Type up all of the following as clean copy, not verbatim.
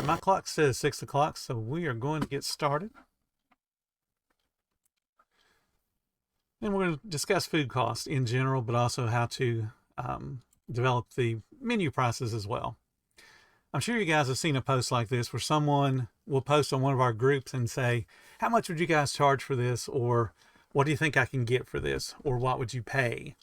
my clock says 6 o'clock, so we are going to get started. And we're going to discuss food costs in general, but also how to develop the menu prices as well. I'm sure you guys have seen a post like this where someone will post on one of our groups and say, how much would you guys charge for this? Or what do you think I can get for this? Or what would you pay?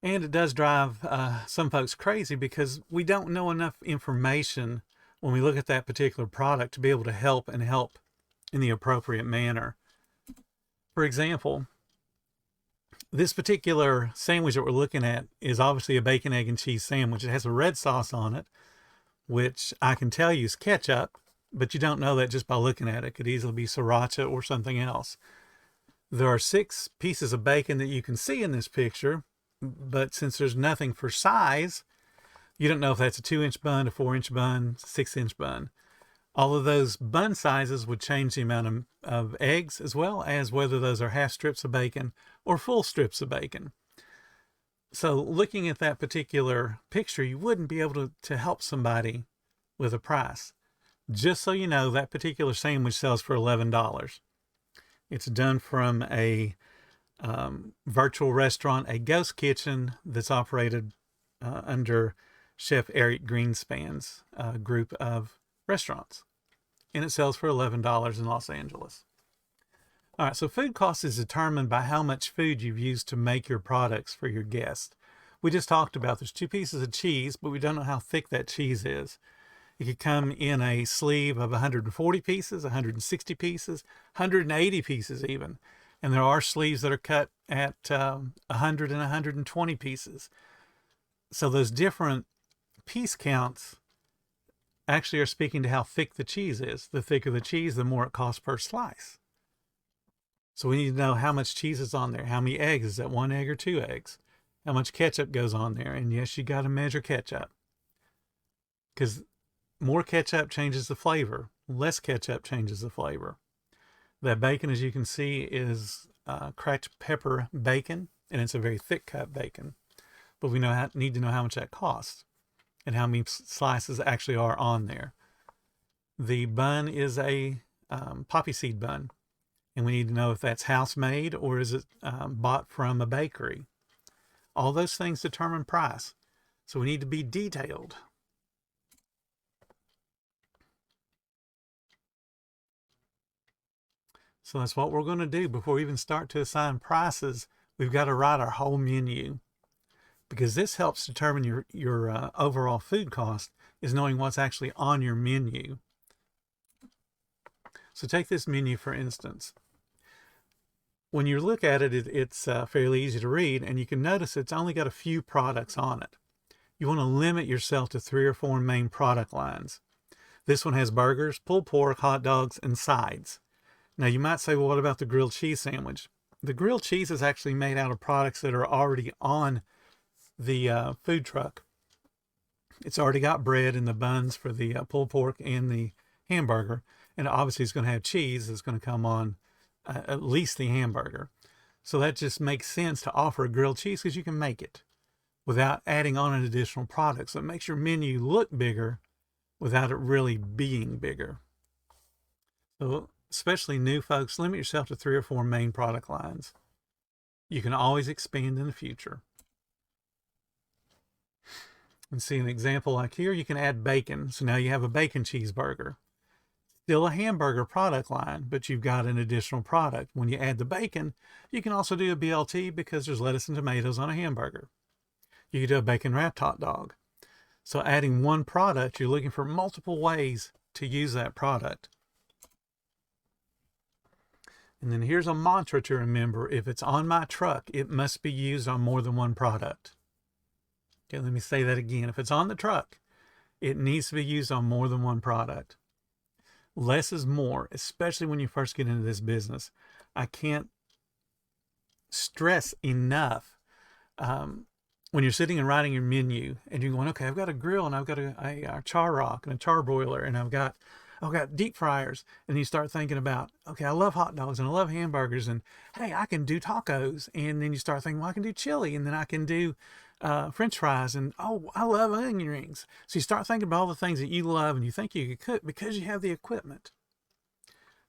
And it does drive some folks crazy because we don't know enough information when we look at that particular product to be able to help in the appropriate manner. For example, this particular sandwich that we're looking at is obviously a bacon, egg, and cheese sandwich. It has a red sauce on it, which I can tell you is ketchup, but you don't know that just by looking at it. It could easily be sriracha or something else. There are 6 pieces of bacon that you can see in this picture, but since there's nothing for size, you don't know if that's a 2-inch bun, a 4-inch bun, 6-inch bun. All of those bun sizes would change the amount of eggs, as well as whether those are half strips of bacon or full strips of bacon. So looking at that particular picture, you wouldn't be able to help somebody with a price. Just so you know, that particular sandwich sells for $11. It's done from a virtual restaurant, a ghost kitchen that's operated under Chef Eric Greenspan's group of restaurants. And it sells for $11 in Los Angeles. All right, so food cost is determined by how much food you've used to make your products for your guests. We just talked about there's 2 pieces of cheese, but we don't know how thick that cheese is. It could come in a sleeve of 140 pieces, 160 pieces, 180 pieces even. And there are sleeves that are cut at 100 and 120 pieces. So those different piece counts actually are speaking to how thick the cheese is. The thicker the cheese, the more it costs per slice. So we need to know how much cheese is on there. How many eggs? Is that 1 egg or 2 eggs? How much ketchup goes on there? And yes, you got to measure ketchup. Because more ketchup changes the flavor. Less ketchup changes the flavor. That bacon, as you can see, is cracked pepper bacon, and it's a very thick cut bacon. But we need to know how much that costs and how many slices actually are on there. The bun is a poppy seed bun, and we need to know if that's house made or is it bought from a bakery. All those things determine price, so we need to be detailed. So that's what we're going to do before we even start to assign prices. We've got to write our whole menu, because this helps determine your overall food cost, is knowing what's actually on your menu. So take this menu for instance. When you look at it, it's fairly easy to read, and you can notice it's only got a few products on it. You want to limit yourself to 3 or 4 main product lines. This one has burgers, pulled pork, hot dogs, and sides. Now you might say, well, what about the grilled cheese sandwich? The grilled cheese is actually made out of products that are already on the food truck. It's already got bread and the buns for the pulled pork and the hamburger. And obviously it's going to have cheese that's going to come on at least the hamburger. So that just makes sense to offer a grilled cheese because you can make it without adding on an additional product. So it makes your menu look bigger without it really being bigger. So especially new folks, limit yourself to 3 or 4 main product lines. You can always expand in the future. And see an example like here, you can add bacon. So now you have a bacon cheeseburger. Still a hamburger product line, but you've got an additional product. When you add the bacon, you can also do a BLT because there's lettuce and tomatoes on a hamburger. You can do a bacon wrapped hot dog. So adding one product, you're looking for multiple ways to use that product. And then here's a mantra to remember. If it's on my truck, it must be used on more than one product. Okay, let me say that again. If it's on the truck, it needs to be used on more than one product. Less is more, especially when you first get into this business. I can't stress enough when you're sitting and writing your menu and you're going, okay, I've got a grill and I've got a char rock and a char broiler and I've got I've got deep fryers. And you start thinking about, okay, I love hot dogs and I love hamburgers, and hey, I can do tacos. And then you start thinking, well, I can do chili, and then I can do French fries, and oh, I love onion rings. So you start thinking about all the things that you love and you think you could cook because you have the equipment.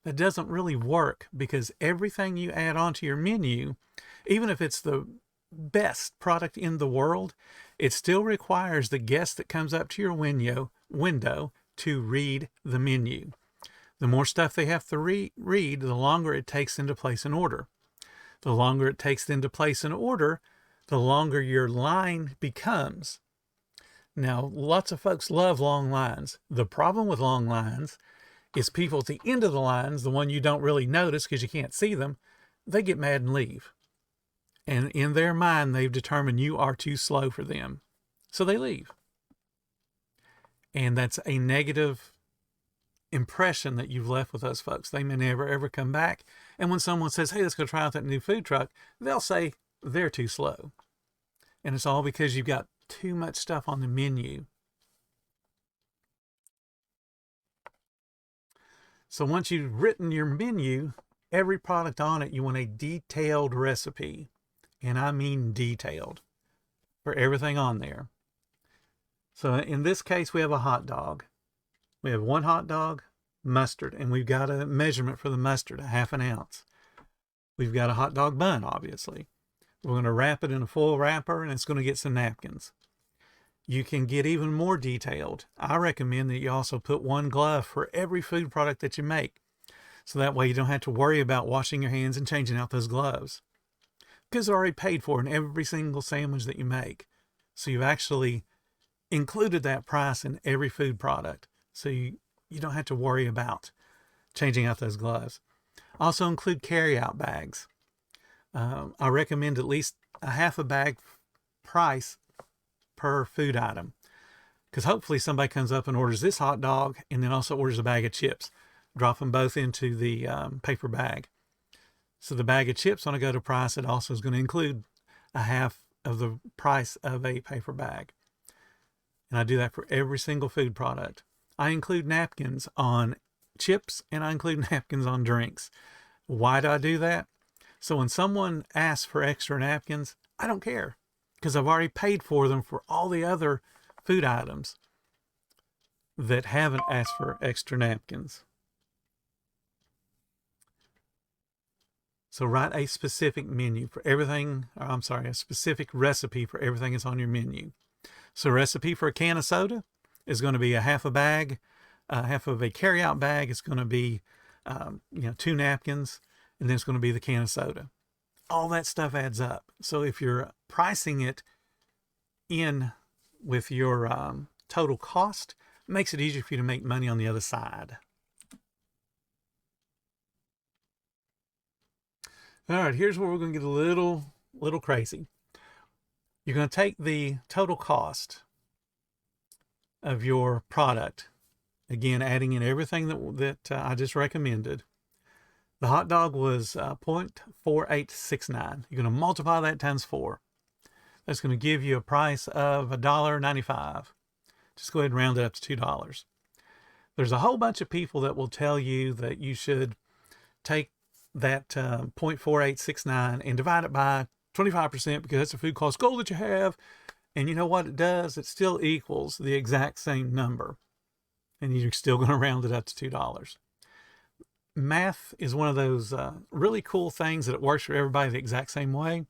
That doesn't really work, because everything you add onto your menu, even if it's the best product in the world, it still requires the guest that comes up to your window to read the menu. The more stuff they have to read, the longer it takes them to place an order. The longer it takes them to place an order, the longer your line becomes. Now, lots of folks love long lines. The problem with long lines is people at the end of the lines, the one you don't really notice because you can't see them, they get mad and leave. And in their mind, they've determined you are too slow for them. So they leave. And that's a negative impression that you've left with those folks. They may never, ever come back. And when someone says, hey, let's go try out that new food truck, they'll say they're too slow. And it's all because you've got too much stuff on the menu. So once you've written your menu, every product on it, you want a detailed recipe. And I mean detailed for everything on there. So in this case, we have a hot dog. We have one hot dog, mustard, and we've got a measurement for the mustard, 1/2 ounce. We've got a hot dog bun, obviously. We're going to wrap it in a foil wrapper, and it's going to get some napkins. You can get even more detailed. I recommend that you also put one glove for every food product that you make. So that way you don't have to worry about washing your hands and changing out those gloves, because they're already paid for in every single sandwich that you make. So you've actually included that price in every food product. So you don't have to worry about changing out those gloves. Also include carryout bags. I recommend at least a 1/2 bag price per food item, because hopefully somebody comes up and orders this hot dog and then also orders a bag of chips. Drop them both into the paper bag. So the bag of chips on a go-to price, it also is going to include a 1/2 of the price of a paper bag. And I do that for every single food product. I include napkins on chips, and I include napkins on drinks. Why do I do that? So when someone asks for extra napkins, I don't care, because I've already paid for them for all the other food items that haven't asked for extra napkins. So write a specific menu for everything, or I'm sorry, a specific recipe for everything that's on your menu. So a recipe for a can of soda is going to be a 1/2 bag, 1/2 of a carryout bag is going to be 2 napkins, and then it's going to be the can of soda. All that stuff adds up. So if you're pricing it in with your total cost, it makes it easier for you to make money on the other side. All right, here's where we're going to get a little crazy. You're going to take the total cost of your product, again, adding in everything that I just recommended. The hot dog was 0.4869. You're going to multiply that times 4. That's going to give you a price of $1.95. Just go ahead and round it up to $2. There's a whole bunch of people that will tell you that you should take that 0.4869 and divide it by 25%, because that's the food cost goal that you have. And you know what it does? It still equals the exact same number. And you're still going to round it up to $2. Math is one of those really cool things that it works for everybody the exact same way.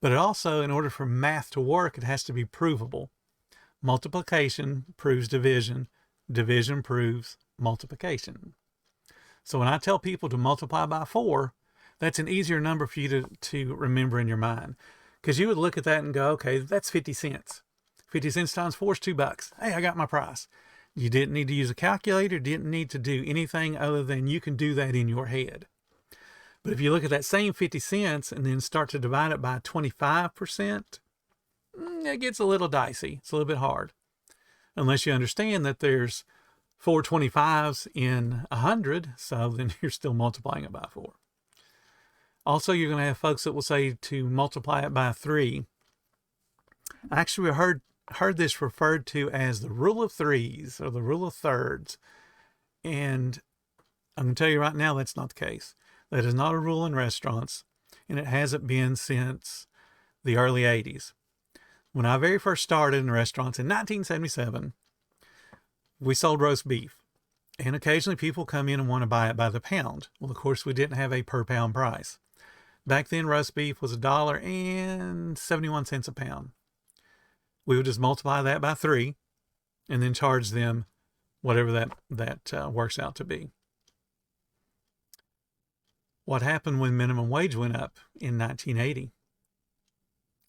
But it also, in order for math to work, it has to be provable. Multiplication proves division. Division proves multiplication. So when I tell people to multiply by 4, that's an easier number for you to remember in your mind. Because you would look at that and go, okay, that's 50 cents. 50 cents times 4 is $2. Hey, I got my price. You didn't need to use a calculator, didn't need to do anything other than you can do that in your head. But if you look at that same 50 cents and then start to divide it by 25%, it gets a little dicey. It's a little bit hard. Unless you understand that there's 4 25s in 100, so then you're still multiplying it by 4. Also, you're going to have folks that will say to multiply it by 3. I actually heard this referred to as the rule of threes or the rule of thirds. And I'm going to tell you right now, that's not the case. That is not a rule in restaurants, and it hasn't been since the early 80s. When I very first started in restaurants in 1977, we sold roast beef. And occasionally people come in and want to buy it by the pound. Well, of course, we didn't have a per pound price. Back then, roast beef was $1.71 a pound. We would just multiply that by 3 and then charge them whatever that works out to be. What happened when minimum wage went up in 1980?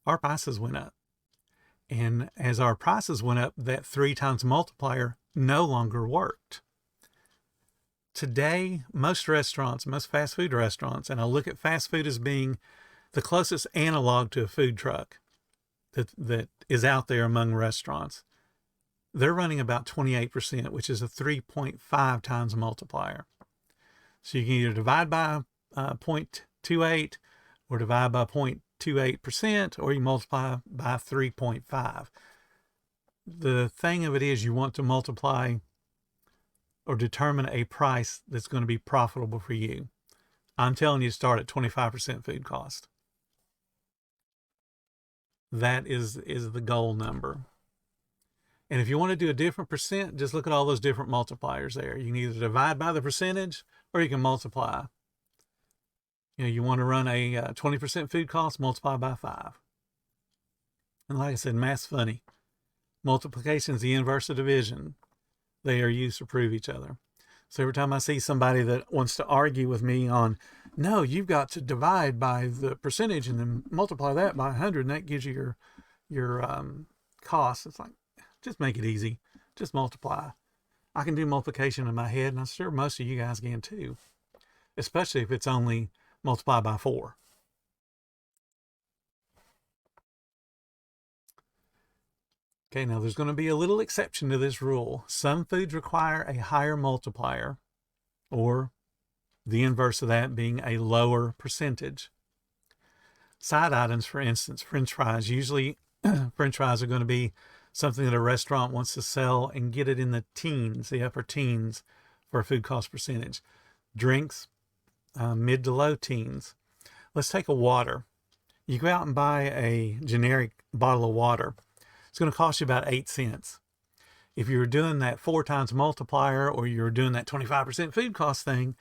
Our prices went up. And as our prices went up, that 3 times multiplier no longer worked. Today, most restaurants, most fast food restaurants, and I look at fast food as being the closest analog to a food truck that is out there among restaurants, they're running about 28%, which is a 3.5 times multiplier. So you can either divide by 0.28 or divide by 0.28%, or you multiply by 3.5. The thing of it is, you want to multiply or determine a price that's going to be profitable for you. I'm telling you, start at 25% food cost. That is the goal number. And if you want to do a different percent, just look at all those different multipliers there. You can either divide by the percentage or you can multiply. You want to run a 20% food cost, multiply by 5. And like I said, math's funny. Multiplication is the inverse of division. They are used to prove each other. So every time I see somebody that wants to argue with me on, no, you've got to divide by the percentage and then multiply that by 100, and that gives you your cost. It's like, just make it easy. Just multiply. I can do multiplication in my head, and I'm sure most of you guys can too, especially if it's only multiplied by 4. Okay, now there's going to be a little exception to this rule. Some foods require a higher multiplier, or the inverse of that being a lower percentage. Side items, for instance, French fries. Usually French fries are going to be something that a restaurant wants to sell and get it in the teens, the upper teens, for a food cost percentage. Drinks, mid to low teens. Let's take a water. You go out and buy a generic bottle of water. It's going to cost you about 8 cents. If you were doing that 4 times multiplier, or you were doing that 25% food cost thing,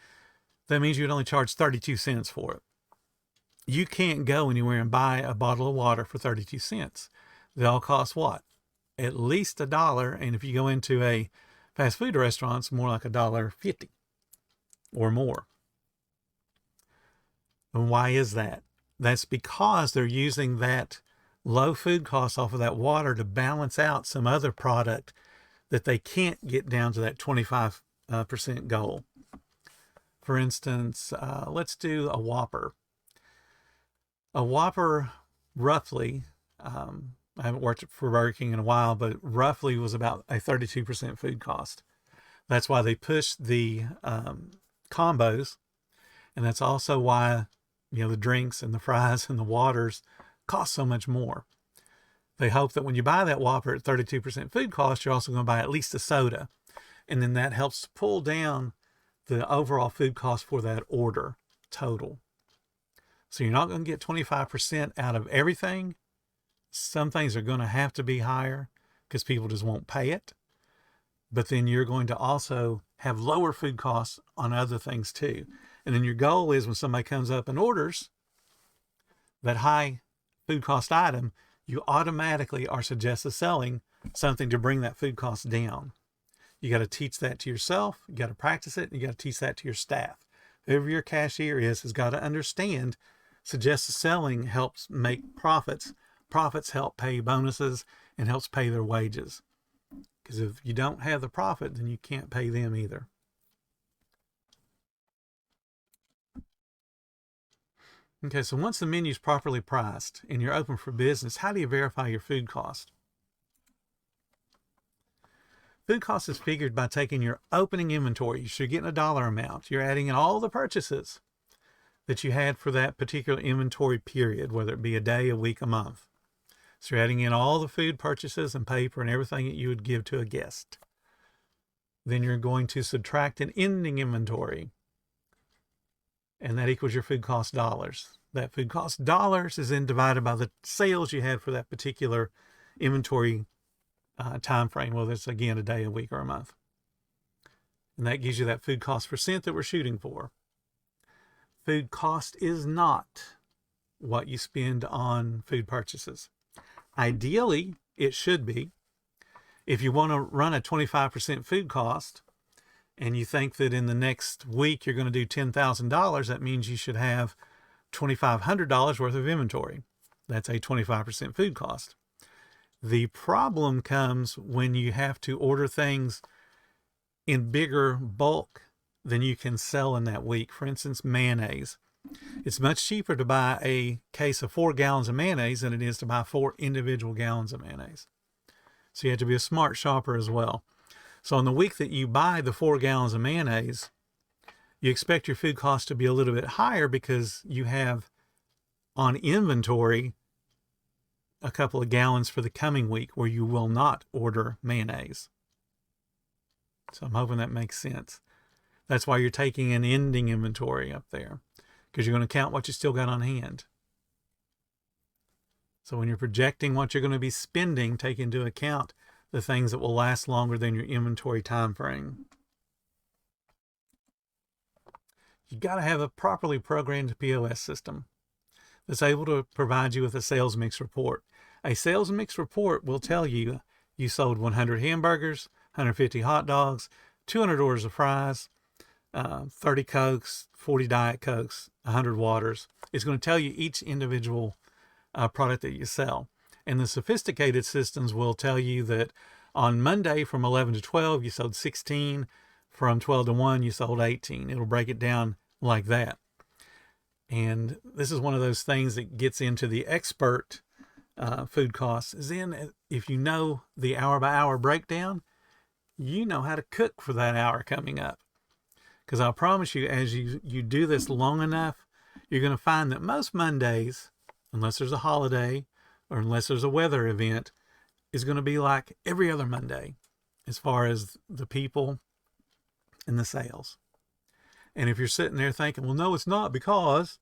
that means you'd only charge 32 cents for it. You can't go anywhere and buy a bottle of water for 32 cents. They all cost what? At least $1. And if you go into a fast food restaurant, it's more like $1.50 or more. And why is that? That's because they're using that low food costs off of that water to balance out some other product that they can't get down to that 25% goal. For instance, let's do a Whopper. A Whopper, roughly, I haven't worked for Burger King in a while, but roughly was about a 32% food cost. That's why they pushed the combos, and that's also why the drinks and the fries and the waters cost so much more. They hope that when you buy that Whopper at 32% food cost, you're also going to buy at least a soda. And then that helps to pull down the overall food cost for that order total. So you're not going to get 25% out of everything. Some things are going to have to be higher because people just won't pay it. But then you're going to also have lower food costs on other things too. And then your goal is, when somebody comes up and orders that high food cost item, you automatically are suggestive selling something to bring that food cost down. You got to teach that to yourself. You got to practice it. And you got to teach that to your staff. Whoever your cashier is has got to understand suggestive selling helps make profits. Profits help pay bonuses and helps pay their wages. Because if you don't have the profit, then you can't pay them either. Okay, so once the menu is properly priced and you're open for business, how do you verify your food cost? Food cost is figured by taking your opening inventory. So you're getting a dollar amount. You're adding in all the purchases that you had for that particular inventory period, whether it be a day, a week, a month. So you're adding in all the food purchases and paper and everything that you would give to a guest. then you're going to subtract an ending inventory, and that equals your food cost dollars. That food cost dollars is then divided by the sales you had for that particular inventory time frame, whether it's, again, a day, a week, or a month. And that gives you that food cost percent that we're shooting for. Food cost is not what you spend on food purchases. Ideally, it should be. If you want to run a 25% food cost and you think that in the next week you're going to do $10,000, that means you should have $2,500 worth of inventory. That's a 25% food cost. The problem comes when you have to order things in bigger bulk than you can sell in that week. For instance, mayonnaise. It's much cheaper to buy a case of 4 gallons of mayonnaise than it is to buy 4 individual gallons of mayonnaise. So you have to be a smart shopper as well. So in the week that you buy the 4 gallons of mayonnaise, you expect your food cost to be a little bit higher because you have on inventory a couple of gallons for the coming week where you will not order mayonnaise. So I'm hoping that makes sense. That's why you're taking an ending inventory up there, because you're going to count what you still got on hand. So when you're projecting what you're going to be spending, take into account the things that will last longer than your inventory time frame. You've got to have a properly programmed POS system that's able to provide you with a sales mix report. A sales mix report will tell you you sold 100 hamburgers, 150 hot dogs, 200 orders of fries, 30 Cokes, 40 Diet Cokes, 100 waters. It's going to tell you each individual product that you sell. And the sophisticated systems will tell you that on Monday from 11 to 12, you sold 16. From 12 to 1, you sold 18. It'll break it down like that. And this is one of those things that gets into the expert food costs. Is in, if you know the hour-by-hour breakdown, you know how to cook for that hour coming up. Because I promise you, as you do this long enough, you're going to find that most Mondays, unless there's a holiday or unless there's a weather event, is going to be like every other Monday as far as the people and the sales. And if you're sitting there thinking, well, no, it's not, because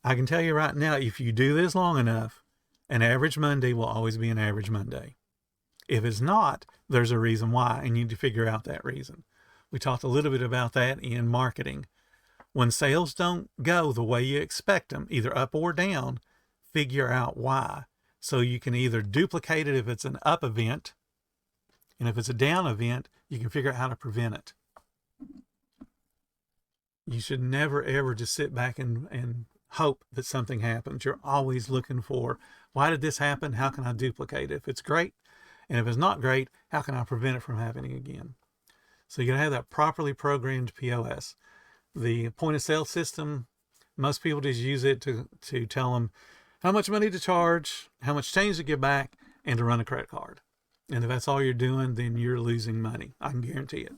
I can tell you right now, if you do this long enough, an average Monday will always be an average Monday. If it's not, there's a reason why, and you need to figure out that reason. We talked a little bit about that in marketing. When sales don't go the way you expect them, either up or down, figure out why. So you can either duplicate it if it's an up event, and if it's a down event, you can figure out how to prevent it. You should never, ever just sit back and hope that something happens. You're always looking for, why did this happen? How can I duplicate it? If it's great, and if it's not great, how can I prevent it from happening again? So you got to have that properly programmed POS. The point of sale system, most people just use it to tell them how much money to charge, how much change to give back, and to run a credit card. And if that's all you're doing, then you're losing money. I can guarantee it.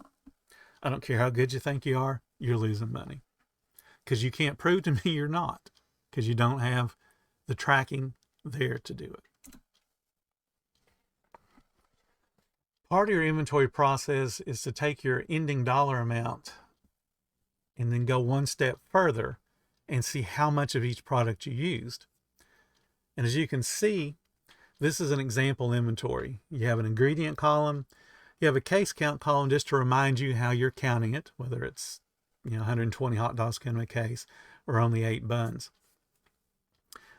I don't care how good you think you are, you're losing money. Because you can't prove to me you're not. Because you don't have the tracking there to do it. Part of your inventory process is to take your ending dollar amount and then go one step further and see how much of each product you used. And as you can see, this is an example inventory. You have an ingredient column. You have a case count column just to remind you how you're counting it, whether it's 120 hot dogs come in a case or only 8 buns.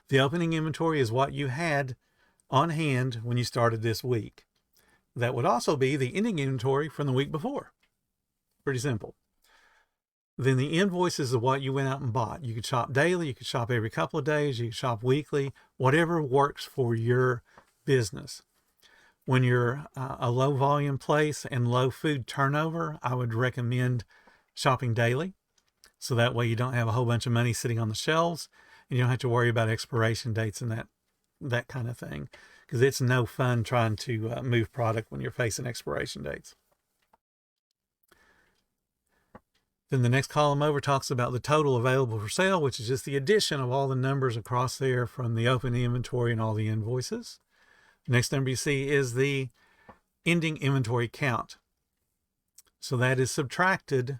The opening inventory is what you had on hand when you started this week. That would also be the ending inventory from the week before. Pretty simple. Then the invoices of what you went out and bought. You could shop daily, you could shop every couple of days, you could shop weekly, whatever works for your business. When you're a low volume place and low food turnover, I would recommend shopping daily. So that way you don't have a whole bunch of money sitting on the shelves and you don't have to worry about expiration dates and that kind of thing. Because it's no fun trying to move product when you're facing expiration dates. Then the next column over talks about the total available for sale, which is just the addition of all the numbers across there from the open inventory and all the invoices. The next number you see is the ending inventory count. So that is subtracted.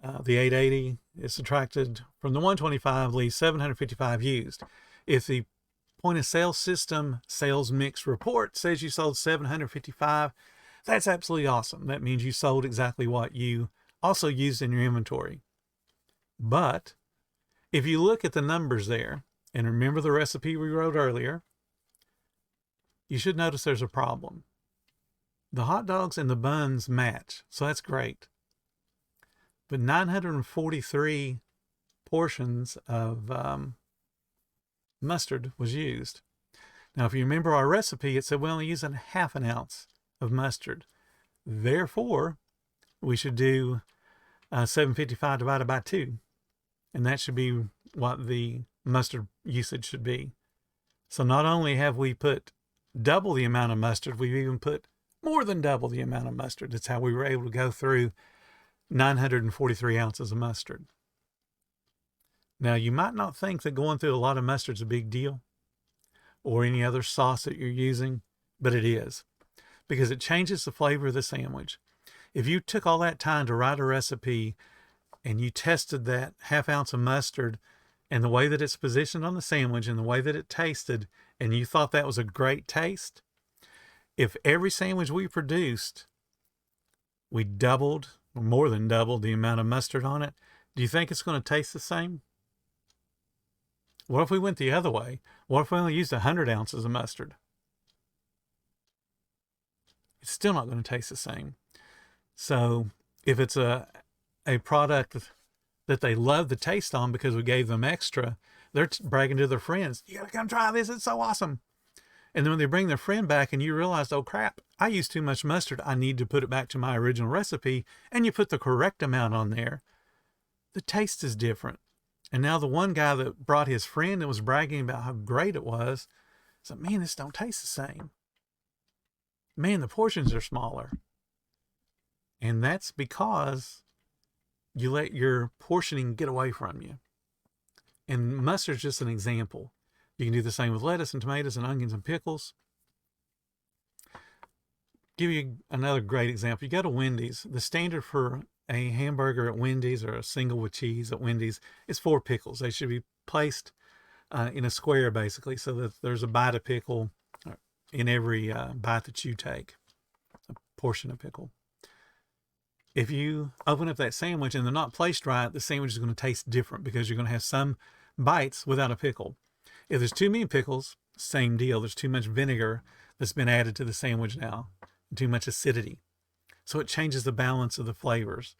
The 880 is subtracted from the 125, leaves 755 used. If the point of sale system sales mix report says you sold 755, that's absolutely awesome. That means you sold exactly what you also used in your inventory. But if you look at the numbers there and remember the recipe we wrote earlier, you should notice there's a problem. The hot dogs and the buns match, so that's great. But 943 portions of mustard was used. Now, if you remember our recipe, it said we only use a half an ounce of mustard. Therefore, we should do 755 divided by 2. And that should be what the mustard usage should be. So not only have we put double the amount of mustard, we've even put more than double the amount of mustard. That's how we were able to go through 943 ounces of mustard. Now, you might not think that going through a lot of mustard is a big deal, or any other sauce that you're using, but it is, because it changes the flavor of the sandwich. If you took all that time to write a recipe and you tested that half ounce of mustard and the way that it's positioned on the sandwich and the way that it tasted, and you thought that was a great taste, if every sandwich we produced, we doubled or more than doubled the amount of mustard on it, do you think it's going to taste the same? What if we went the other way? What if we only used 100 ounces of mustard? It's still not going to taste the same. So if it's a product that they love the taste on because we gave them extra, they're bragging to their friends, you gotta come try this, it's so awesome. And then when they bring their friend back and you realize, oh crap, I used too much mustard, I need to put it back to my original recipe, and you put the correct amount on there, the taste is different. And now the one guy that brought his friend and was bragging about how great it was, said, man, this don't taste the same. Man, the portions are smaller. And that's because you let your portioning get away from you. And mustard's just an example. You can do the same with lettuce and tomatoes and onions and pickles. Give you another great example. You go to Wendy's. The standard for a hamburger at Wendy's or a single with cheese at Wendy's is 4 pickles. They should be placed in a square, basically, so that there's a bite of pickle in every bite that you take, a portion of pickle. If you open up that sandwich and they're not placed right, the sandwich is going to taste different because you're going to have some bites without a pickle. If there's too many pickles, same deal. There's too much vinegar that's been added to the sandwich now, too much acidity. So it changes the balance of the flavors.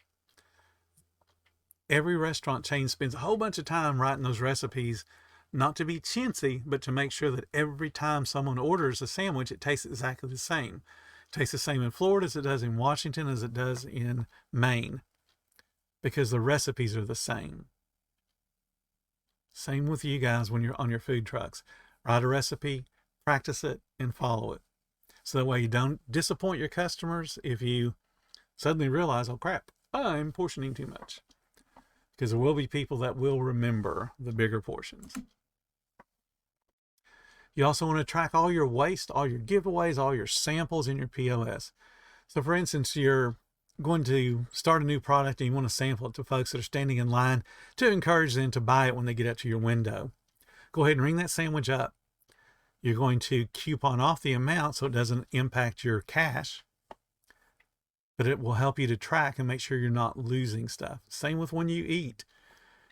Every restaurant chain spends a whole bunch of time writing those recipes, not to be chintzy, but to make sure that every time someone orders a sandwich, it tastes exactly the same. It tastes the same in Florida as it does in Washington, as it does in Maine, because the recipes are the same. Same with you guys when you're on your food trucks. Write a recipe, practice it, and follow it. So that way you don't disappoint your customers if you suddenly realize, oh crap, I'm portioning too much. Because there will be people that will remember the bigger portions. You also want to track all your waste, all your giveaways, all your samples in your POS. So for instance, you're going to start a new product and you want to sample it to folks that are standing in line to encourage them to buy it when they get up to your window. Go ahead and ring that sandwich up. You're going to coupon off the amount so it doesn't impact your cash, but it will help you to track and make sure you're not losing stuff. Same with when you eat.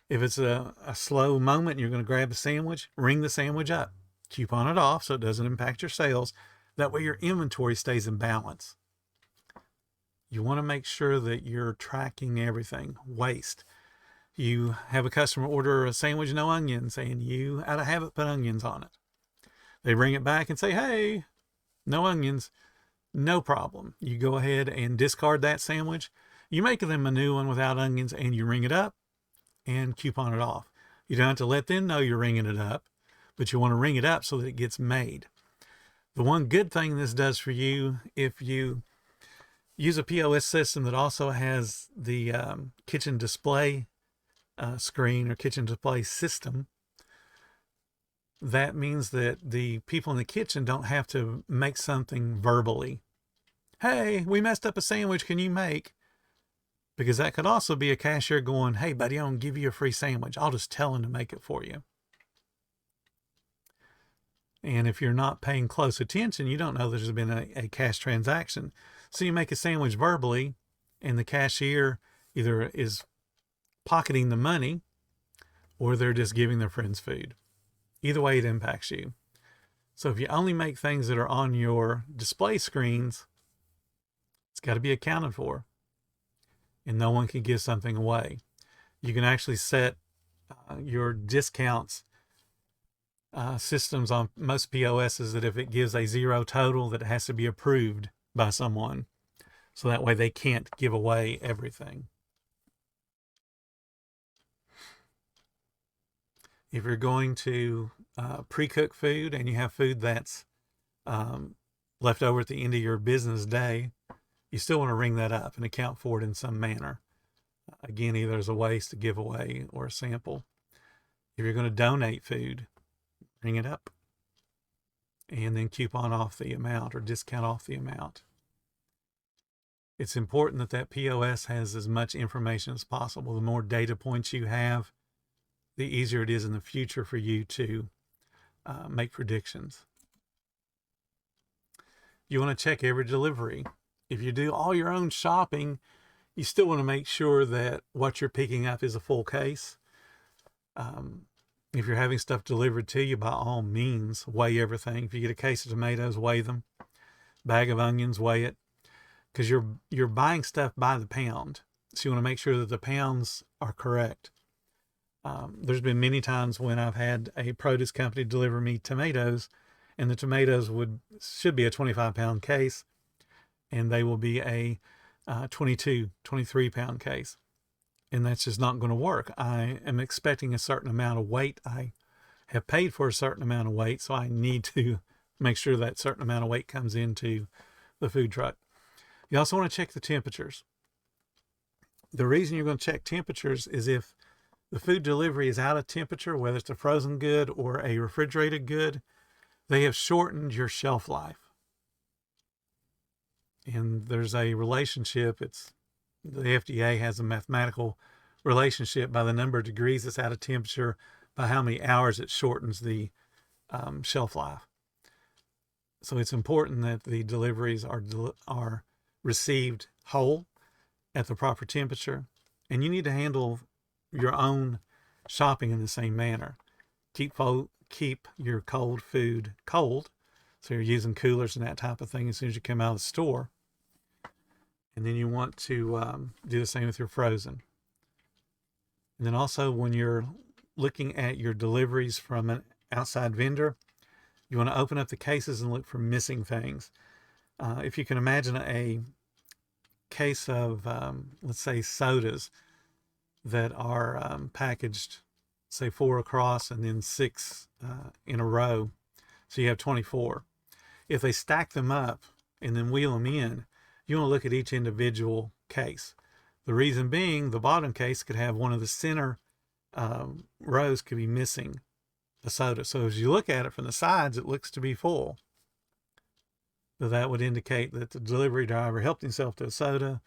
If it's a slow moment and you're going to grab a sandwich, ring the sandwich up. Coupon it off so it doesn't impact your sales. That way your inventory stays in balance. You want to make sure that you're tracking everything. Waste. You have a customer order a sandwich, no onions, and you, out of habit, put onions on it. They bring it back and say, hey, no onions. No problem. You go ahead and discard that sandwich. You make them a new one without onions and you ring it up and coupon it off. You don't have to let them know you're ringing it up, but you want to ring it up so that it gets made. The one good thing this does for you, if you use a POS system that also has the kitchen display screen or kitchen display system, that means that the people in the kitchen don't have to make something verbally. hey, we messed up a sandwich, can you make? Because that could also be a cashier going, hey, buddy, I'm going to give you a free sandwich. I'll just tell him to make it for you. And if you're not paying close attention, you don't know there's been a cash transaction. So you make a sandwich verbally, and the cashier either is pocketing the money or they're just giving their friends food. Either way, it impacts you. So if you only make things that are on your display screens, it's got to be accounted for. And no one can give something away. You can actually set your discounts systems on most POSs that if it gives a zero total, that it has to be approved by someone. So that way they can't give away everything. If you're going to pre-cook food and you have food that's left over at the end of your business day, you still want to ring that up and account for it in some manner. Again, either as a waste, a giveaway, or a sample. If you're going to donate food, ring it up and then coupon off the amount or discount off the amount. It's important that that POS has as much information as possible. The more data points you have, the easier it is in the future for you to make predictions. You want to check every delivery. If you do all your own shopping, you still want to make sure that what you're picking up is a full case. If you're having stuff delivered to you, by all means, weigh everything. If you get a case of tomatoes, weigh them. Bag of onions, weigh it. Because you're buying stuff by the pound. So you want to make sure that the pounds are correct. There's been many times when I've had a produce company deliver me tomatoes, and the tomatoes should be a 25-pound case, and they will be a 22, 23-pound case. And that's just not going to work. I am expecting a certain amount of weight. I have paid for a certain amount of weight, so I need to make sure that certain amount of weight comes into the food truck. You also want to check the temperatures. The reason you're going to check temperatures is if the food delivery is out of temperature, whether it's a frozen good or a refrigerated good, they have shortened your shelf life. And there's a relationship, the FDA has a mathematical relationship by the number of degrees it's out of temperature, by how many hours it shortens the shelf life. So it's important that the deliveries are received whole at the proper temperature, and you need to handle your own shopping in the same manner. Keep your cold food cold, so you're using coolers and that type of thing as soon as you come out of the store. And then you want to do the same with your frozen. And then also when you're looking at your deliveries from an outside vendor, you want to open up the cases and look for missing things. If you can imagine a case of, let's say, sodas that are packaged, say 4 across and then 6 in a row, so you have 24. If they stack them up and then wheel them in, you want to look at each individual case. The reason being, the bottom case could have one of the center rows could be missing a soda. So as you look at it from the sides, it looks to be full. So that would indicate that the delivery driver helped himself to a soda,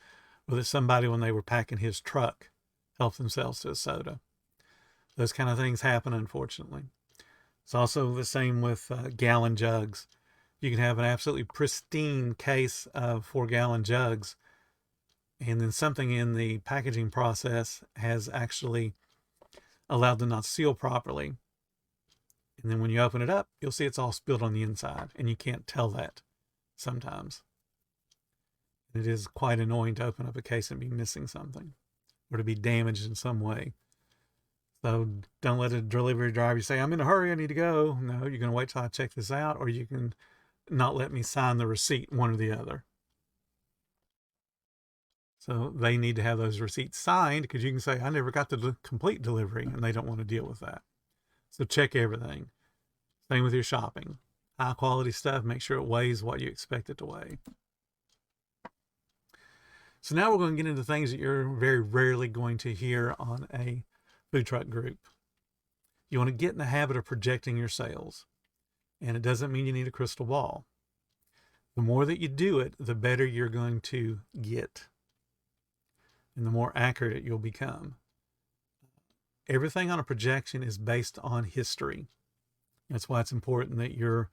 or that somebody, when they were packing his truck, helped themselves to a soda. Those kind of things happen, unfortunately. It's also the same with gallon jugs. You can have an absolutely pristine case of 4-gallon jugs, and then something in the packaging process has actually allowed them not to seal properly. And then when you open it up, you'll see it's all spilled on the inside, and you can't tell that sometimes. It is quite annoying to open up a case and be missing something, or to be damaged in some way. So don't let a delivery driver say, I'm in a hurry, I need to go. No, you're going to wait till I check this out, or you can not let me sign the receipt, one or the other. So they need to have those receipts signed, because you can say, I never got the complete delivery, and they don't want to deal with that. So check everything. Same with your shopping. High quality stuff, make sure it weighs what you expect it to weigh. So now we're going to get into things that you're very rarely going to hear on a food truck group. You want to get in the habit of projecting your sales. And it doesn't mean you need a crystal ball. The more that you do it, the better you're going to get and the more accurate you'll become. Everything on a projection is based on history. That's why it's important that your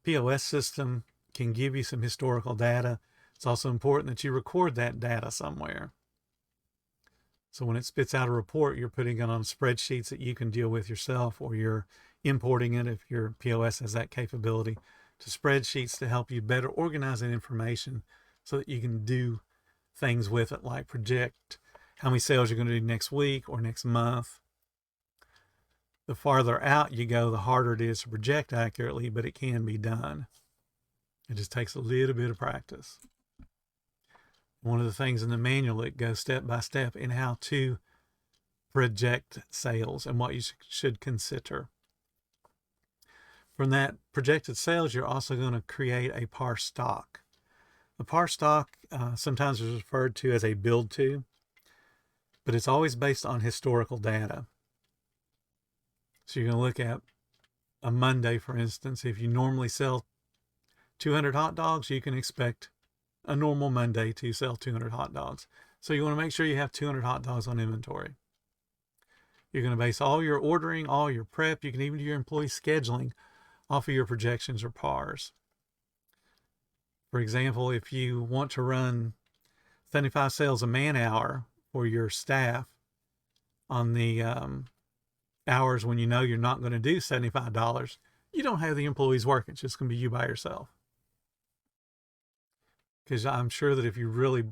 POS system can give you some historical data. It's also important that you record that data somewhere. So when it spits out a report, you're putting it on spreadsheets that you can deal with yourself, or you're importing it, if your POS has that capability, to spreadsheets to help you better organize that information so that you can do things with it, like project how many sales you're going to do next week or next month. The farther out you go, the harder it is to project accurately, but it can be done. It just takes a little bit of practice. One of the things in the manual, it goes step by step in how to project sales and what you should consider. From that projected sales, you're also going to create a par stock. The par stock sometimes is referred to as a build to, but it's always based on historical data. So you're going to look at a Monday, for instance. If you normally sell 200 hot dogs, you can expect a normal Monday to sell 200 hot dogs. So you want to make sure you have 200 hot dogs on inventory. You're going to base all your ordering, all your prep, you can even do your employee scheduling off of your projections or pars. For example, if you want to run 75 sales a man hour for your staff on the hours when you know you're not going to do $75, you don't have the employees working. It's just going to be you by yourself. Because I'm sure that if you really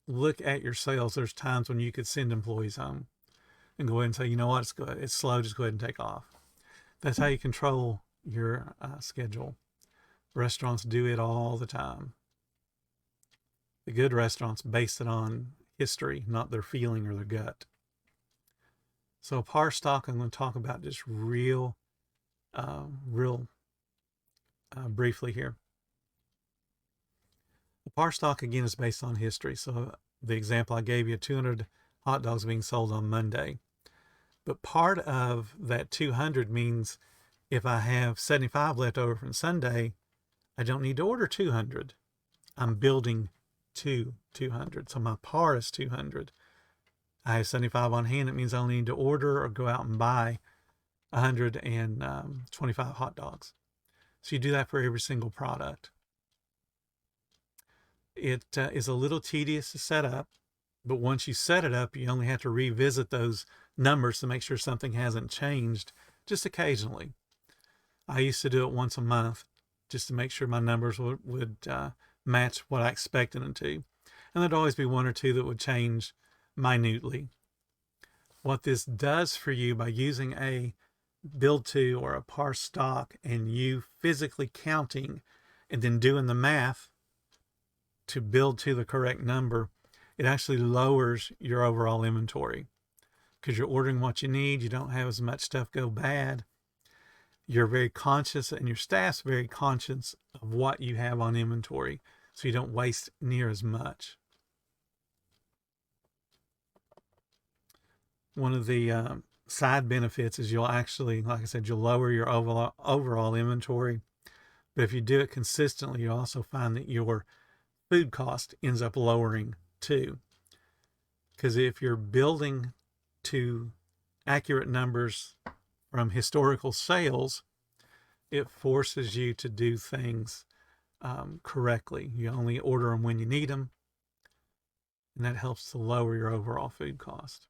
look at your sales, there's times when you could send employees home and go ahead and say, you know what, it's good, it's slow, just go ahead and take off. That's how you control your schedule. Restaurants do it all the time. The good restaurants base it on history, not their feeling or their gut. So par stock, I'm going to talk about just real briefly here. The par stock, again, is based on history. So the example I gave you, 200 hot dogs being sold on Monday. But part of that 200 means if I have 75 left over from Sunday, I don't need to order 200. I'm building to 200. So my par is 200. I have 75 on hand. It means I only need to order or go out and buy 125 hot dogs. So you do that for every single product. It is a little tedious to set up, but once you set it up, you only have to revisit those numbers to make sure something hasn't changed, just occasionally. I used to do it once a month just to make sure my numbers would match what I expected them to. And there'd always be one or two that would change minutely. What this does for you by using a build to or a par stock and you physically counting and then doing the math to build to the correct number, it actually lowers your overall inventory because you're ordering what you need. You don't have as much stuff go bad. You're very conscious, and your staff's very conscious of what you have on inventory, so you don't waste near as much. One of the side benefits is you'll actually, like I said, you'll lower your overall inventory. But if you do it consistently, you also find that your food cost ends up lowering too. Because if you're building to accurate numbers from historical sales, it forces you to do things correctly. You only order them when you need them, and that helps to lower your overall food cost.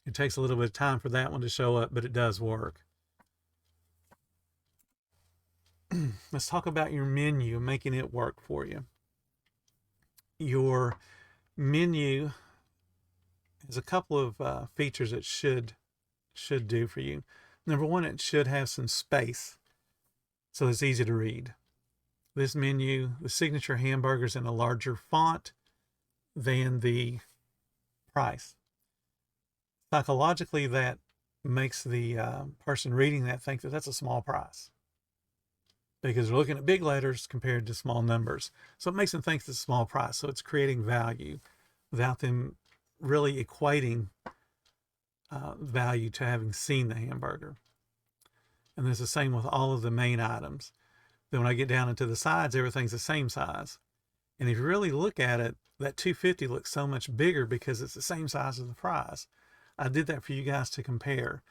It takes a little bit of time for that one to show up, but it does work. Let's talk about your menu and making it work for you. Your menu has a couple of features it should do for you. Number one, it should have some space so it's easy to read. This menu, the signature hamburger's in a larger font than the price. Psychologically, that makes the person reading that think that that's a small price because they're looking at big letters compared to small numbers. So it makes them think it's a small price. So it's creating value without them really equating value to having seen the hamburger. And it's the same with all of the main items. Then when I get down into the sides, everything's the same size. And if you really look at it, that 250 looks so much bigger because it's the same size as the fries. I did that for you guys to compare.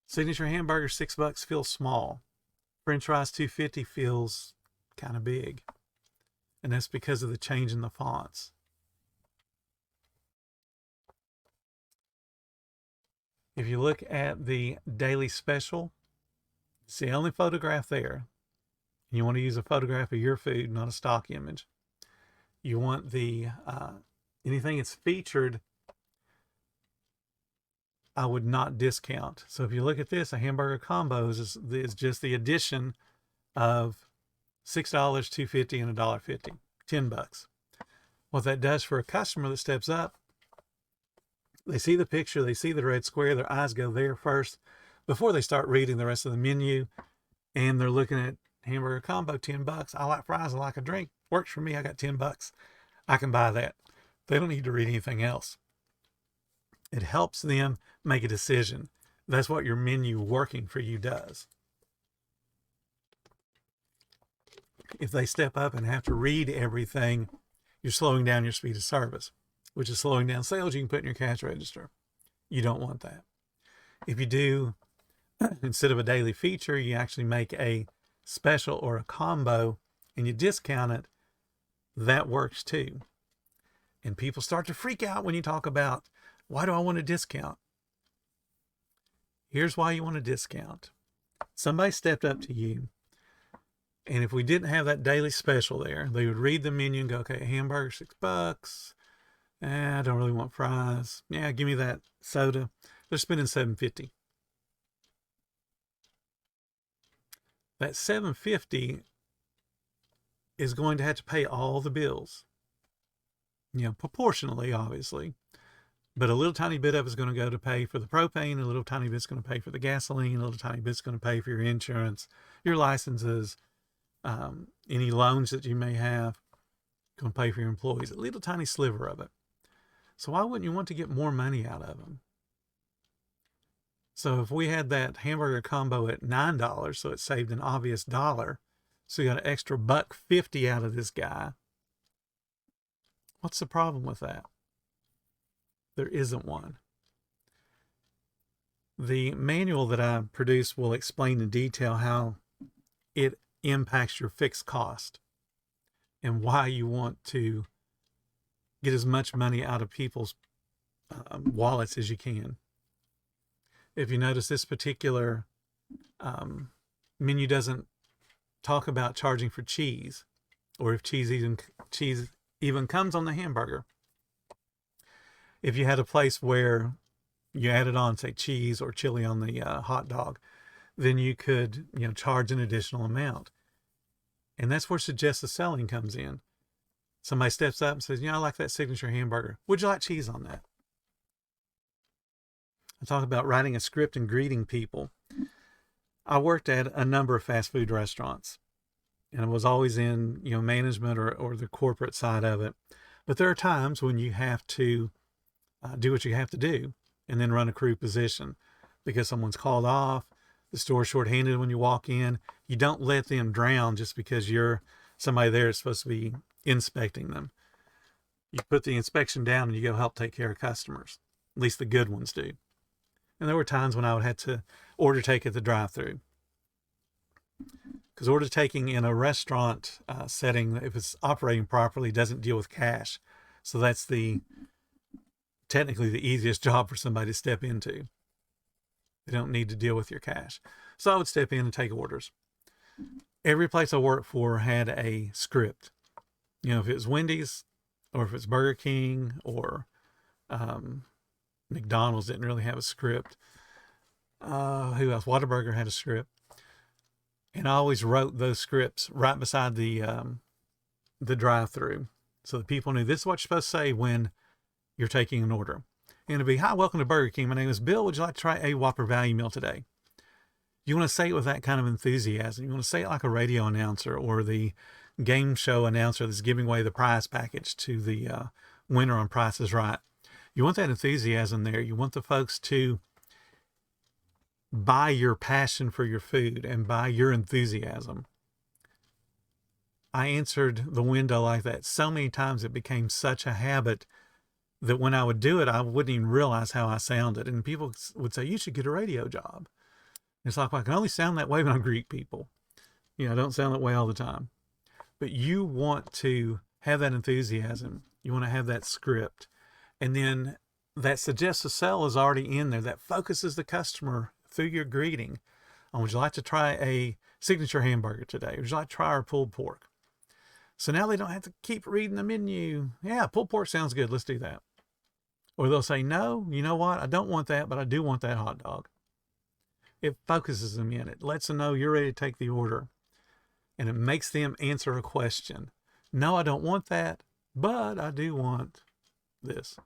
Signature hamburger, $6 feels small. French fries 250 feels kind of big. And that's because of the change in the fonts. If you look at the daily special, it's the only photograph there. You want to use a photograph of your food, not a stock image. You want the anything that's featured, I would not discount. So if you look at this, a hamburger combos is just the addition of $6, $2.50, and $1.50, $10. What that does for a customer that steps up, they see the picture, they see the red square, their eyes go there first before they start reading the rest of the menu, and they're looking at hamburger combo, $10. I like fries, I like a drink, works for me, I got $10. I can buy that. They don't need to read anything else. It helps them make a decision. That's what your menu working for you does. If they step up and have to read everything, you're slowing down your speed of service, which is slowing down sales you can put in your cash register. You don't want that. If you do, instead of a daily feature, you actually make a special or a combo and you discount it, that works too. And people start to freak out when you talk about, why do I want a discount? Here's why you want a discount. Somebody stepped up to you, and if we didn't have that daily special there, they would read the menu and go, okay, hamburger, $6. I don't really want fries. Yeah, give me that soda. They're spending $7.50. That $7.50 is going to have to pay all the bills. Proportionally, obviously. But a little tiny bit of it is going to go to pay for the propane, a little tiny bit is going to pay for the gasoline, a little tiny bit is going to pay for your insurance, your licenses, any loans that you may have, going to pay for your employees, a little tiny sliver of it. So why wouldn't you want to get more money out of them? So if we had that hamburger combo at $9, so it saved an obvious dollar, so you got an extra $1.50 out of this guy. What's the problem with that? There isn't one. The manual that I produced will explain in detail how it impacts your fixed cost and why you want to get as much money out of people's wallets as you can. If you notice, this particular menu doesn't talk about charging for cheese, or if cheese even comes on the hamburger. If you had a place where you added on, say, cheese or chili on the hot dog, then you could, charge an additional amount. And that's where suggestive selling comes in. Somebody steps up and says, I like that signature hamburger. Would you like cheese on that? I talk about writing a script and greeting people. I worked at a number of fast food restaurants, and I was always in, management or the corporate side of it. But there are times when you have to do what you have to do and then run a crew position because someone's called off, the store's shorthanded when you walk in. You don't let them drown just because you're somebody there that's supposed to be inspecting them. You put the inspection down and you go help take care of customers. At least the good ones do. And there were times when I would have to order take at the drive-thru. Because order taking in a restaurant setting, if it's operating properly, doesn't deal with cash. So that's technically the easiest job for somebody to step into. They don't need to deal with your cash. So I would step in and take orders. Every place I worked for had a script. If it was Wendy's or if it's Burger King or McDonald's didn't really have a script. Who else? Whataburger had a script. And I always wrote those scripts right beside the drive-thru. So the people knew this is what you're supposed to say when you're taking an order. And it'd be, hi, welcome to Burger King. My name is Bill. Would you like to try a Whopper value meal today? You want to say it with that kind of enthusiasm. You want to say it like a radio announcer or the game show announcer that's giving away the prize package to the winner on Price is Right. You want that enthusiasm there. You want the folks to buy your passion for your food and buy your enthusiasm. I answered the window like that so many times it became such a habit that when I would do it, I wouldn't even realize how I sounded. And people would say, you should get a radio job. It's like, well, I can only sound that way when I greet people. I don't sound that way all the time. But you want to have that enthusiasm. You want to have that script. And then that suggestive sell is already in there. That focuses the customer through your greeting. Would you like to try a signature hamburger today? Would you like to try our pulled pork? So now they don't have to keep reading the menu. Yeah, pulled pork sounds good. Let's do that. Or they'll say, no, you know what? I don't want that, but I do want that hot dog. It focuses them in. It lets them know you're ready to take the order. And it makes them answer a question. No, I don't want that, but I do want this.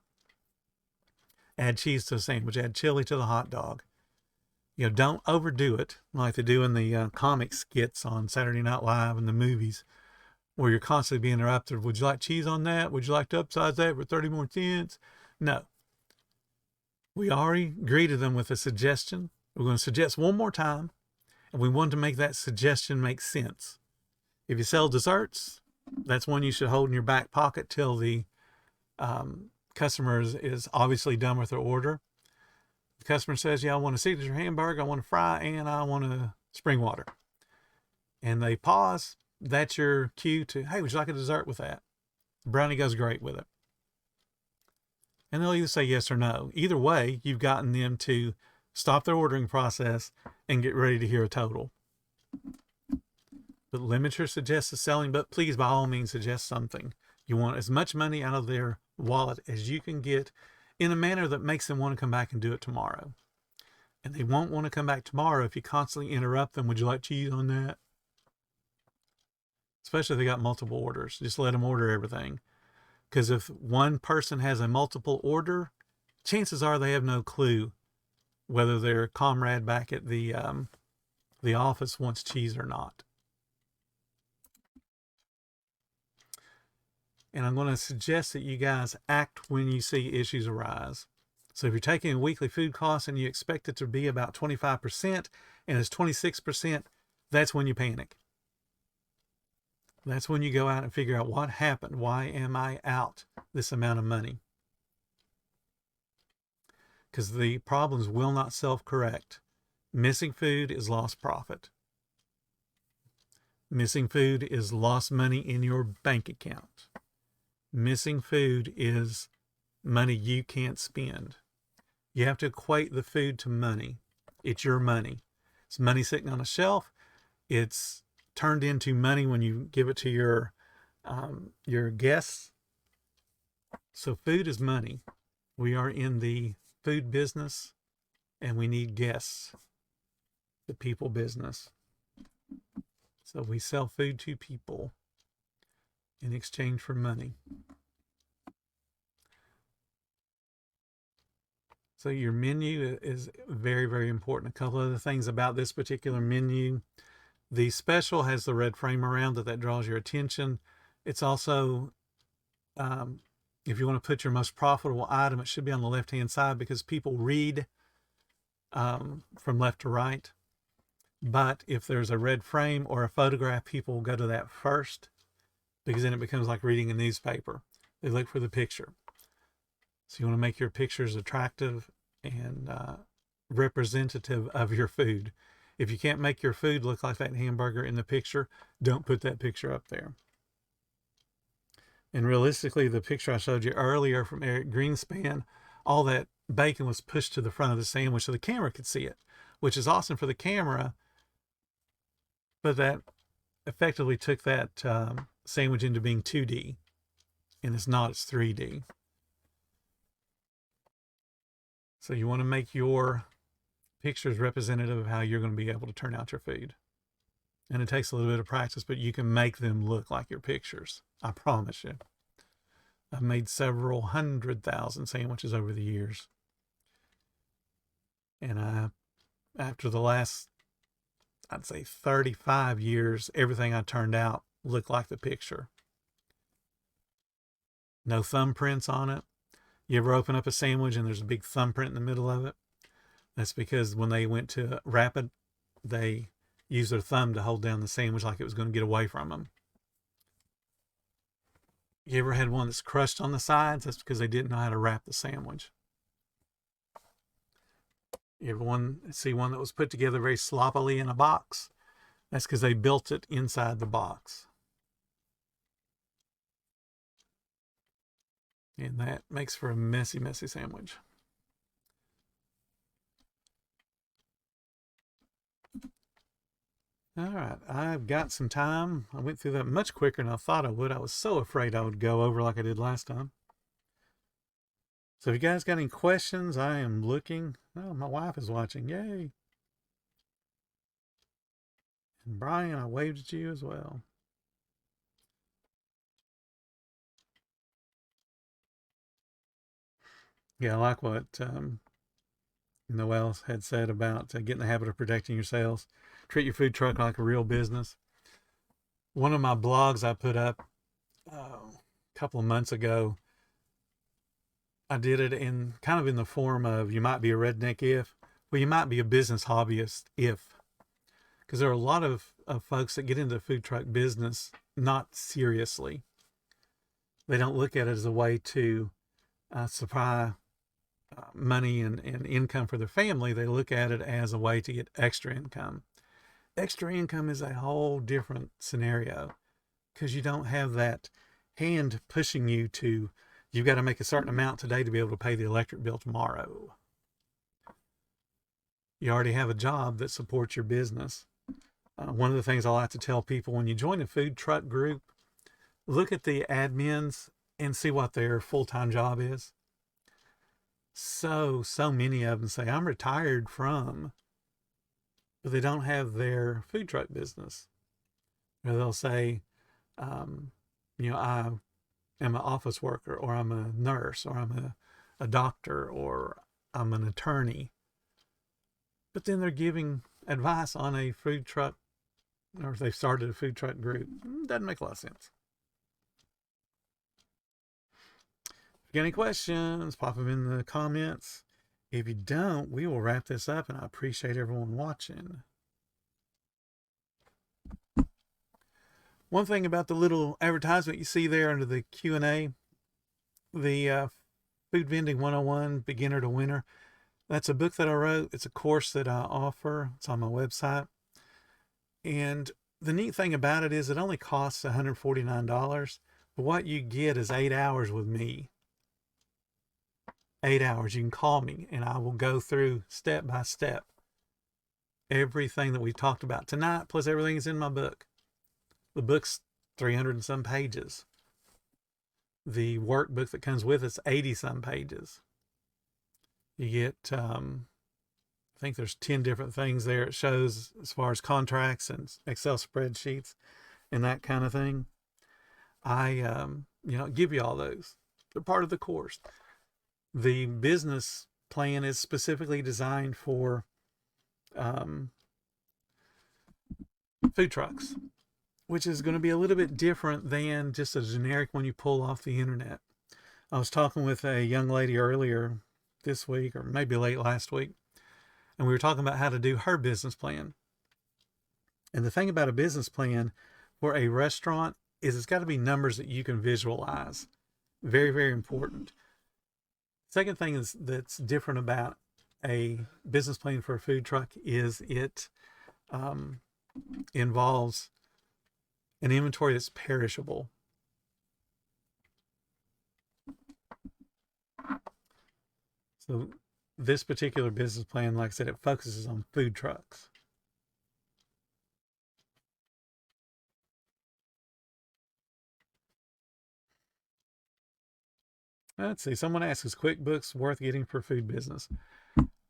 Add cheese to the sandwich. Add chili to the hot dog. Don't overdo it like they do in the comic skits on Saturday Night Live and the movies where you're constantly being interrupted. Would you like cheese on that? Would you like to upsize that for 30 more cents? No. We already greeted them with a suggestion. We're going to suggest one more time, and we want to make that suggestion make sense. If you sell desserts, that's one you should hold in your back pocket till the customer is obviously done with their order. The customer says, yeah, I want a signature hamburger, I want a fry, and I want a spring water. And they pause. That's your cue to, hey, would you like a dessert with that? Brownie goes great with it. And they'll either say yes or no. Either way, you've gotten them to stop their ordering process and get ready to hear a total. But limit your suggestive selling, but please, by all means, suggest something. You want as much money out of their wallet as you can get in a manner that makes them want to come back and do it tomorrow. And they won't want to come back tomorrow if you constantly interrupt them. Would you like cheese on that? Especially if they got multiple orders. Just let them order everything. Because if one person has a multiple order, chances are they have no clue whether their comrade back at the office wants cheese or not. And I'm going to suggest that you guys act when you see issues arise. So if you're taking a weekly food cost and you expect it to be about 25% and it's 26%, that's when you panic. That's when you go out and figure out what happened. Why am I out this amount of money? Because the problems will not self-correct. Missing food is lost profit. Missing food is lost money in your bank account. Missing food is money you can't spend. You have to equate the food to money. It's your money. It's money sitting on a shelf. It's turned into money when you give it to your guests. So food is money. We are in the food business, and we need guests, the people business. So we sell food to people in exchange for money. So your menu is very, very important. A couple other things about this particular menu. The special has the red frame around it that draws your attention. It's also, if you want to put your most profitable item, it should be on the left-hand side because people read from left to right. But if there's a red frame or a photograph, people will go to that first because then it becomes like reading a newspaper. They look for the picture. So you want to make your pictures attractive and representative of your food. If you can't make your food look like that hamburger in the picture, don't put that picture up there. And realistically, the picture I showed you earlier from Eric Greenspan, all that bacon was pushed to the front of the sandwich so the camera could see it, which is awesome for the camera, but that effectively took that sandwich into being 2D, and it's not, it's 3D. So you want to make your pictures representative of how you're going to be able to turn out your food. And it takes a little bit of practice, but you can make them look like your pictures. I promise you. I've made several 100,000 sandwiches over the years. And after the last, I'd say 35 years, everything I turned out looked like the picture. No thumbprints on it. You ever open up a sandwich and there's a big thumbprint in the middle of it? That's because when they went to wrap it, they used their thumb to hold down the sandwich like it was going to get away from them. You ever had one that's crushed on the sides? That's because they didn't know how to wrap the sandwich. You ever see one that was put together very sloppily in a box? That's because they built it inside the box. And that makes for a messy, messy sandwich. All right, I've got some time. I went through that much quicker than I thought I would. I was so afraid I would go over like I did last time. So if you guys got any questions, I am looking. Oh, my wife is watching. Yay. And Brian, I waved at you as well. Yeah, I like what Noel had said about getting the habit of protecting your sales. Treat your food truck like a real business. One of my blogs I put up a couple of months ago, I did it in kind of in the form of you might be a redneck if, well, you might be a business hobbyist if. Because there are a lot of folks that get into the food truck business not seriously. They don't look at it as a way to supply money and income for their family. They look at it as a way to get extra income. Extra income is a whole different scenario because you don't have that hand pushing you to, you've got to make a certain amount today to be able to pay the electric bill tomorrow. You already have a job that supports your business. One of the things I like to tell people when you join a food truck group, look at the admins and see what their full-time job is. So many of them say, I'm retired from, but they don't have their food truck business. Or they'll say, I am an office worker, or I'm a nurse, or I'm a doctor, or I'm an attorney. But then they're giving advice on a food truck, or if they've started a food truck group. Doesn't make a lot of sense. If you got any questions, pop them in the comments. If you don't, we will wrap this up, and I appreciate everyone watching. One thing about the little advertisement you see there under the Q&A, the Food Vending 101 Beginner to Winner, that's a book that I wrote. It's a course that I offer. It's on my website. And the neat thing about it is it only costs $149, but what you get is 8 hours with me. 8 hours. You can call me and I will go through step by step everything that we talked about tonight, plus everything is in my book. The book's 300 and some pages. The workbook that comes with it's 80 some pages. You get, I think there's 10 different things there. It shows as far as contracts and Excel spreadsheets and that kind of thing. I, give you all those. They're part of the course. The business plan is specifically designed for food trucks, which is going to be a little bit different than just a generic one you pull off the internet. I was talking with a young lady earlier this week, or maybe late last week, and we were talking about how to do her business plan. And the thing about a business plan for a restaurant is it's got to be numbers that you can visualize. Very, very important. Second thing that's different about a business plan for a food truck is it involves an inventory that's perishable. So this particular business plan, like I said, it focuses on food trucks. Let's see, someone asks, is QuickBooks worth getting for food business?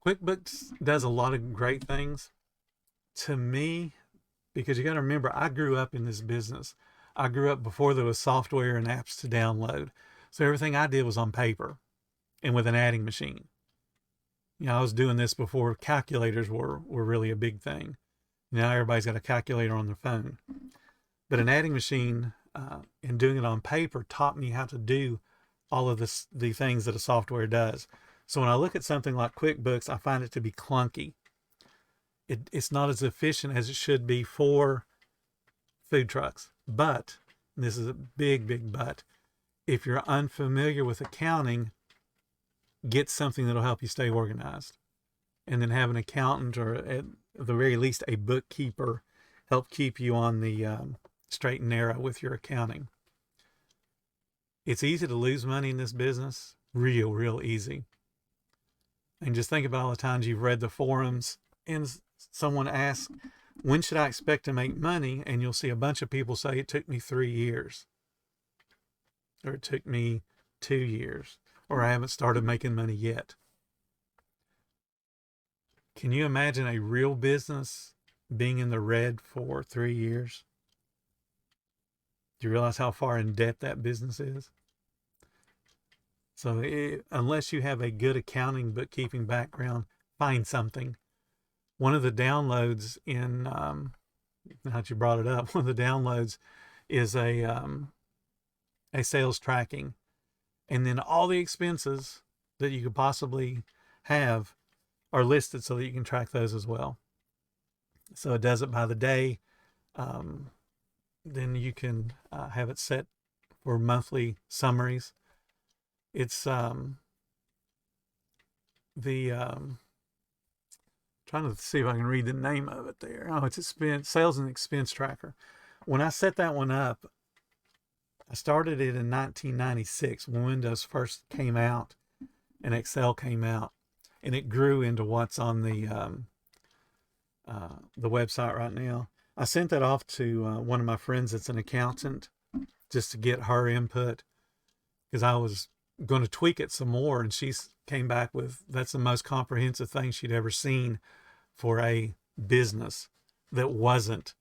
QuickBooks does a lot of great things. To me, because you got to remember, I grew up in this business. I grew up before there was software and apps to download. So everything I did was on paper and with an adding machine. I was doing this before calculators were really a big thing. Now everybody's got a calculator on their phone. But an adding machine and doing it on paper taught me how to do all of the things that a software does. So when I look at something like QuickBooks, I find it to be clunky. It's not as efficient as it should be for food trucks. But, and this is a big, big but, if you're unfamiliar with accounting, get something that'll help you stay organized. And then have an accountant, or at the very least a bookkeeper, help keep you on the straight and narrow with your accounting. It's easy to lose money in this business. Real easy. And just think about all the times you've read the forums and someone asks, when should I expect to make money? And you'll see a bunch of people say it took me 3 years, or it took me 2 years, or I haven't started making money yet. Can you imagine a real business being in the red for 3 years? Do you realize how far in debt that business is? So unless you have a good accounting, bookkeeping background, find something. One of the downloads in, now that you brought it up, one of the downloads is a sales tracking. And then all the expenses that you could possibly have are listed so that you can track those as well. So it does it by the day. Then you can have it set for monthly summaries. It's trying to see if I can read the name of it there. Oh, it's sales and expense tracker. When I set that one up, I started it in 1996 when Windows first came out and Excel came out, and it grew into what's on the website right now. I sent that off to one of my friends that's an accountant just to get her input, because I was going to tweak it some more, and she came back with that's the most comprehensive thing she'd ever seen for a business that wasn't,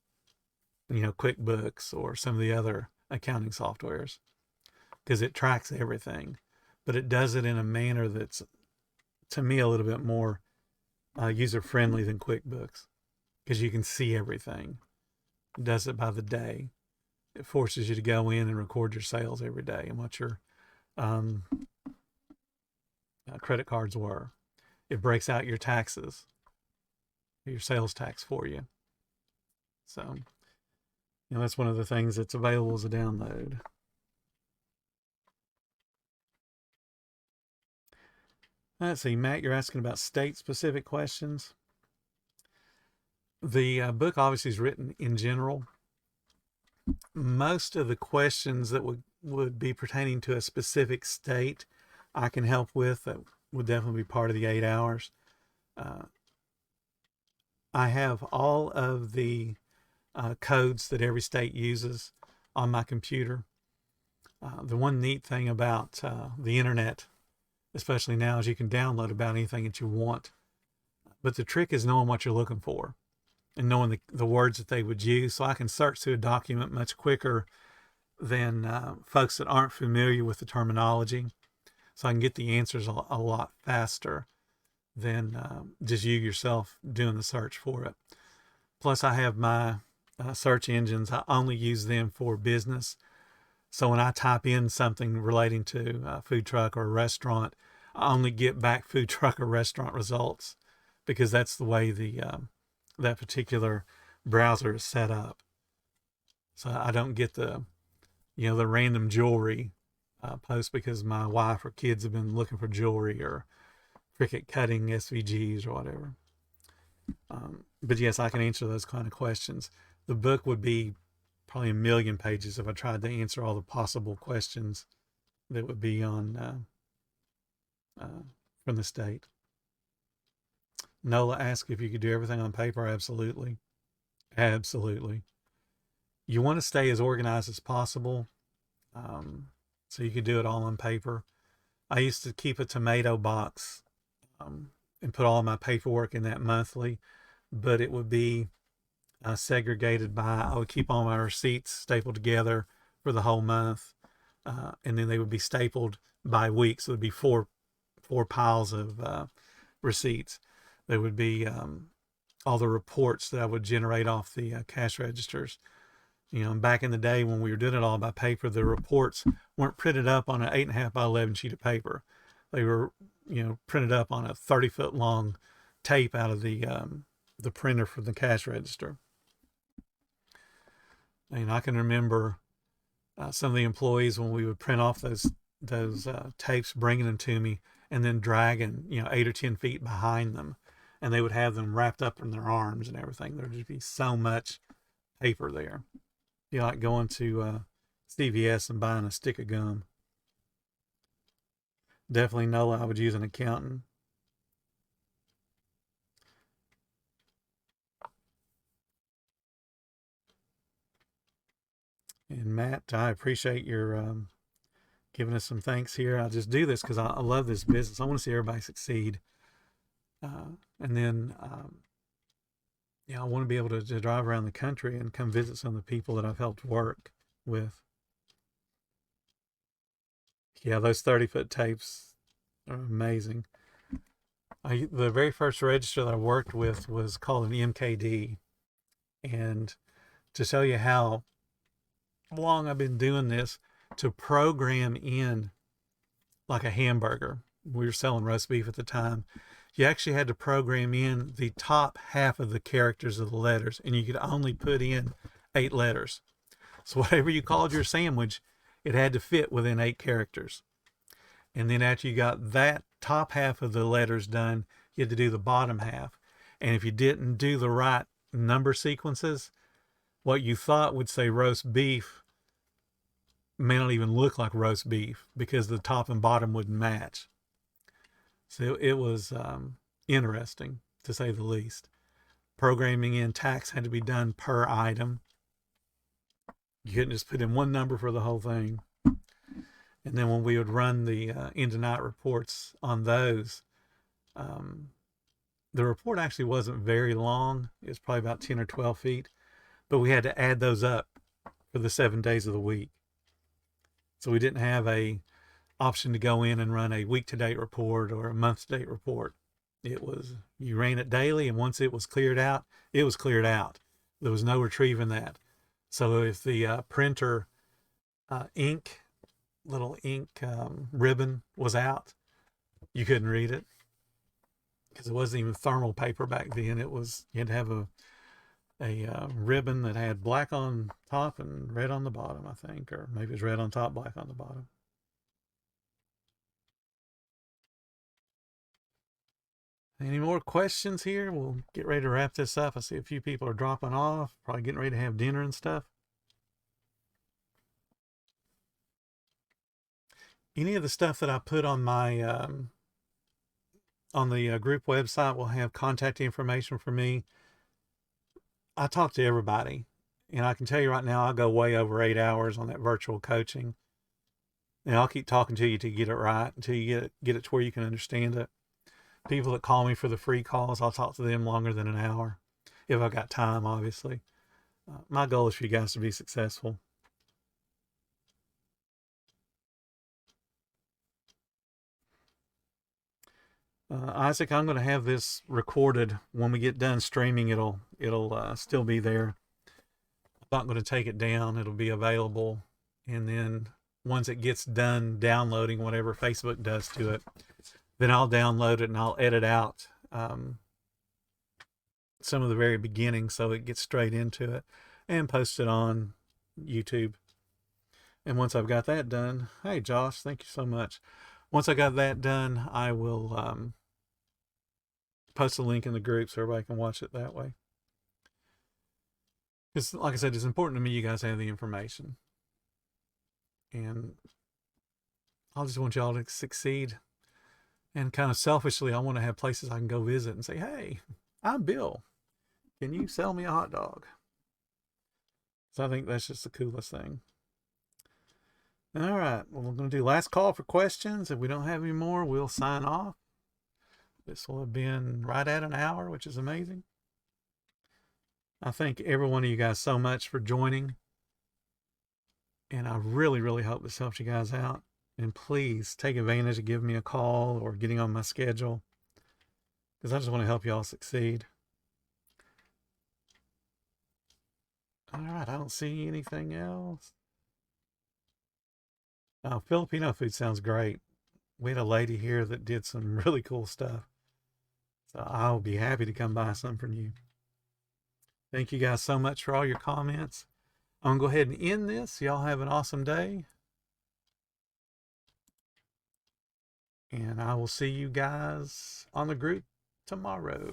QuickBooks or some of the other accounting softwares, because it tracks everything, but it does it in a manner that's, to me, a little bit more user-friendly than QuickBooks, because you can see everything. It does it by the day. It forces you to go in and record your sales every day and what your credit cards were. It breaks out your taxes, your sales tax for you. So, that's one of the things that's available as a download. Let's see, Matt, you're asking about state-specific questions. The book obviously is written in general. Most of the questions that would be pertaining to a specific state, I can help with. That would definitely be part of the 8 hours. I have all of the codes that every state uses on my computer. The one neat thing about the internet, especially now, is you can download about anything that you want. But the trick is knowing what you're looking for and knowing the words that they would use. So I can search through a document much quicker than folks that aren't familiar with the terminology. So I can get the answers a lot faster than just you yourself doing the search for it. Plus, I have my search engines. I only use them for business. So when I type in something relating to a food truck or a restaurant, I only get back food truck or restaurant results, because that's the way that particular browser is set up. So I don't get the random jewelry post because my wife or kids have been looking for jewelry or cricket cutting SVGs or whatever. But yes, I can answer those kind of questions. The book would be probably 1 million pages if I tried to answer all the possible questions that would be on from the state. Nola asked if you could do everything on paper. Absolutely. You want to stay as organized as possible, so you could do it all on paper. I used to keep a tomato box and put all my paperwork in that monthly, but it would be segregated by, I would keep all my receipts stapled together for the whole month, and then they would be stapled by week. So it would be four piles of receipts. There would be all the reports that I would generate off the cash registers. Back in the day when we were doing it all by paper, the reports weren't printed up on an 8.5 by 11 sheet of paper. They were, printed up on a 30-foot long tape out of the printer for the cash register. And I can remember some of the employees, when we would print off those tapes, bringing them to me, and then dragging 8 or 10 feet behind them, and they would have them wrapped up in their arms and everything. There'd just be so much paper there. Like going to CVS and buying a stick of gum. Definitely know I would use an accountant. And Matt, I appreciate your giving us some thanks here. I just do this because I love this business. I want to see everybody succeed. And then, I want to be able to drive around the country and come visit some of the people that I've helped work with. Yeah, those 30-foot tapes are amazing. The very first register that I worked with was called an MKD. And to tell you how long I've been doing this, to program in like a hamburger, we were selling roast beef at the time, you actually had to program in the top half of the characters of the letters, and you could only put in 8 letters. So whatever you called your sandwich, it had to fit within 8 characters. And then after you got that top half of the letters done, you had to do the bottom half. And if you didn't do the right number sequences, what you thought would say roast beef may not even look like roast beef because the top and bottom wouldn't match. So it was interesting, to say the least. Programming in tax had to be done per item. You couldn't just put in one number for the whole thing. And then when we would run the end of night reports on those, the report actually wasn't very long. It was probably about 10 or 12 feet. But we had to add those up for the 7 days of the week. So we didn't have a option to go in and run a week-to-date report or a month-to-date report. It was, you ran it daily, and once it was cleared out, it was cleared out. There was no retrieving that. So if the printer little ink ribbon was out, you couldn't read it because it wasn't even thermal paper back then. It was, you had to have a ribbon that had black on top and red on the bottom, I think, or maybe it was red on top, black on the bottom. Any more questions here? We'll get ready to wrap this up. I see a few people are dropping off, probably getting ready to have dinner and stuff. Any of the stuff that I put on my on the group website will have contact information for me. I talk to everybody, and I can tell you right now, I go way over 8 hours on that virtual coaching. And I'll keep talking to you till you get it right, until you get it to where you can understand it. People that call me for the free calls, I'll talk to them longer than an hour, if I've got time, obviously. My goal is for you guys to be successful. Isaac, I'm going to have this recorded. When we get done streaming, it'll still be there. I'm not going to take it down. It'll be available. And then once it gets done downloading, whatever Facebook does to it, then I'll download it and I'll edit out some of the very beginning so it gets straight into it, and post it on YouTube. And once I've got that done, hey Josh, thank you so much. Once I got that done, I will post a link in the group so everybody can watch it that way. Because, like I said, it's important to me you guys have the information. And I just want y'all to succeed. And kind of selfishly, I want to have places I can go visit and say, hey, I'm Bill. Can you sell me a hot dog? So I think that's just the coolest thing. All right. Well, we're going to do last call for questions. If we don't have any more, we'll sign off. This will have been right at an hour, which is amazing. I thank every one of you guys so much for joining. And I really, really hope this helps you guys out. And please take advantage of giving me a call or getting on my schedule, because I just want to help y'all succeed. All right, I don't see anything else. Oh, Filipino food sounds great. We had a lady here that did some really cool stuff. So I'll be happy to come buy some from you. Thank you guys so much for all your comments. I'm going to go ahead and end this. Y'all have an awesome day. And I will see you guys on the group tomorrow.